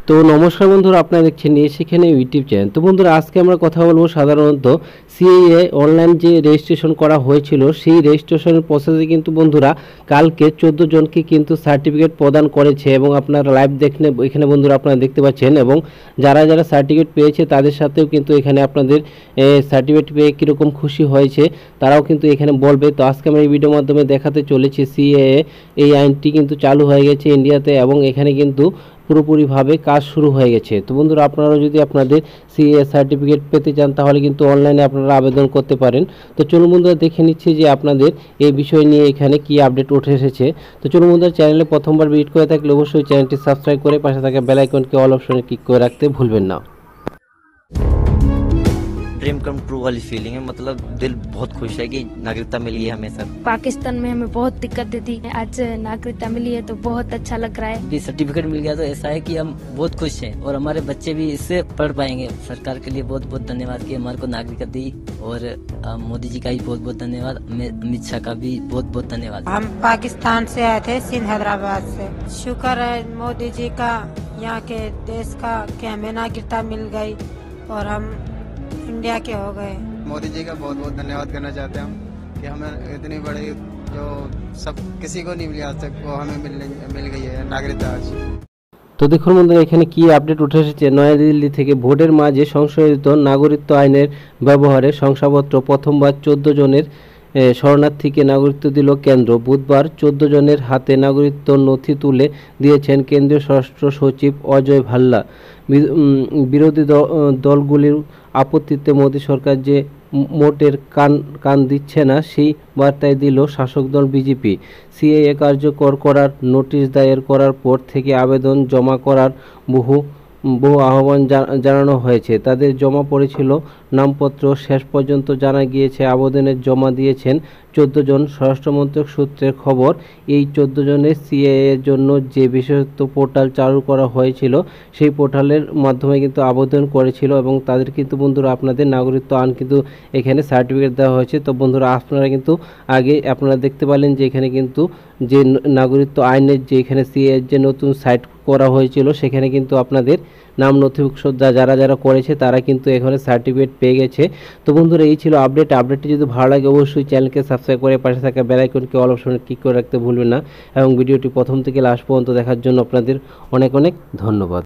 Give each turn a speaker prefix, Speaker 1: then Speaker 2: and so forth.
Speaker 1: তো নমস্কার বন্ধুরা, আপনারা দেখছেন নিয়ে সেখানে ইউটিউব চ্যানেল। তো বন্ধুরা, আজকে আমরা কথা বলবো সাধারণত সিএএ অনলাইন যে রেজিস্ট্রেশন করা হয়েছিল সেই রেজিস্ট্রেশনের প্রসেসে কিন্তু বন্ধুরা কালকে 14 জনকে কিন্তু সার্টিফিকেট প্রদান করেছে এবং আপনারা লাইভ দেখেন এখানে বন্ধুরা আপনারা দেখতে পাচ্ছেন। এবং যারা যারা সার্টিফিকেট পেয়েছে তাদের সাথেও কিন্তু এখানে আপনাদের সার্টিফিকেট পেয়ে কীরকম খুশি হয়েছে তারাও কিন্তু এখানে বলবে। তো আজকে আমরা এই ভিডিওর মাধ্যমে দেখাতে চলেছি সিএএ এই আইনটি কিন্তু চালু হয়ে গেছে ইন্ডিয়াতে এবং এখানে কিন্তু পুরোপুরিভাবে কাজ শুরু হয়ে গেছে। তো বন্ধুরা, আপনারা যদি আপনাদের সিএ সার্টিফিকেট পেতে চান তাহলে কিন্তু অনলাইনে আপনারা আবেদন করতে পারেন। তো চলুন বন্ধুরা, দেখে নিচ্ছি যে আপনাদের এই বিষয় নিয়ে এখানে কি আপডেট উঠে এসেছে। তো চলুন বন্ধুরা, চ্যানেলে প্রথমবার ভিজিট করে থাকলে অবশ্যই চ্যানেলটি সাবস্ক্রাইব করে পাশে থাকা বেল আইকনকে অল অপশনে ক্লিক করে রাখতে ভুলবেন না।
Speaker 2: ड्रीम कम ट्रू वाली फीलिंग है, मतलब दिल बहुत खुश है कि नागरिकता मिली है हमें। सर
Speaker 3: पाकिस्तान में हमें बहुत दिक्कतें थी, आज नागरिकता मिली है तो बहुत अच्छा लग रहा है।
Speaker 4: ये सर्टिफिकेट मिल गया तो ऐसा है कि हम बहुत खुश हैं और हमारे बच्चे भी इससे पढ़ पाएंगे। सरकार के लिए बहुत बहुत धन्यवाद कि हमारे को नागरिकता दी, और मोदी जी का भी बहुत बहुत धन्यवाद, अमित शाह का भी बहुत बहुत धन्यवाद।
Speaker 5: हम पाकिस्तान से आए थे, सिंध हैदराबाद से। शुक्र है मोदी जी का, यहाँ के देश का, कि हमें नागरिकता मिल गई और हम इंडिया के हो गए।
Speaker 6: मोदी जी का बहुत बहुत धन्यवाद करना चाहते हैं हम कि हमें इतनी बड़ी जो सब किसी को नहीं मिली आज तक, वो हमें मिल गई है नागरिकता आज।
Speaker 1: তো দেখুন বন্ধুরা, এখানে কি আপডেট উঠে এসেছে। নয়াদিল্লি থেকে ভোটের মাঝে সংশোধিত নাগরিকত্ব আইনের ব্যবহারে শংসাপত্র প্রথমবার 14 জনের শরণার্থীকে নাগরিকত্ব দিল কেন্দ্র। বুধবার 14 জনের হাতে নাগরিকত্ব নথি তুলে দিয়েছেন কেন্দ্রীয় স্বরাষ্ট্র সচিব অজয় ভাল্লা। বিরোধী দলগুলির আপত্তিতে মোদী সরকার যে মোটের কান দিচ্ছে না সেই বার্তায় দিল শাসক দল বিজেপি। সিএএ কার্যকর করার নোটিশ দায়ের করার পর থেকে আবেদন জমা করার বহু আহ্বান জানানো হয়েছে। তাদের জমা পড়েছিল নামপত্র। শেষ পর্যন্ত জানা গিয়েছে আবেদনের জমা দিয়েছেন 14 জন। স্বরাষ্ট্রমন্ত্রক সূত্রের খবর, এই 14 জনের সিএএ এর জন্য যে বিশেষত্ব পোর্টাল চালু করা হয়েছিল সেই পোর্টালের মাধ্যমে কিন্তু আবেদন করেছিল এবং তাদের কিন্তু বন্ধুরা আপনাদের নাগরিকত্ব আইন কিন্তু এখানে সার্টিফিকেট দেওয়া হয়েছে। তো বন্ধুরা, আপনারা কিন্তু আগে আপনারা দেখতে পেলেন যে এখানে কিন্তু যে নাগরিকত্ব আইনের যে এখানে সিএএ এর যে নতুন সাইট করা হয়েছিল সেখানে কিন্তু আপনাদের নাম নথিভুক্ত যারা যারা করেছে তারা কিন্তু এখানে সার্টিফিকেট পেয়ে গেছে। তো বন্ধুরা, এই ছিল আপডেটটি যদি ভালো লাগে অবশ্যই চ্যানেলকে সাবস্ক্রাইব করে পাশে থাকা বেল আইকনকে অল অপশনে ক্লিক করে রাখতে ভুলবেন না এবং ভিডিওটি প্রথম থেকে লাস্ট পর্যন্ত দেখার জন্য আপনাদের অনেক অনেক ধন্যবাদ।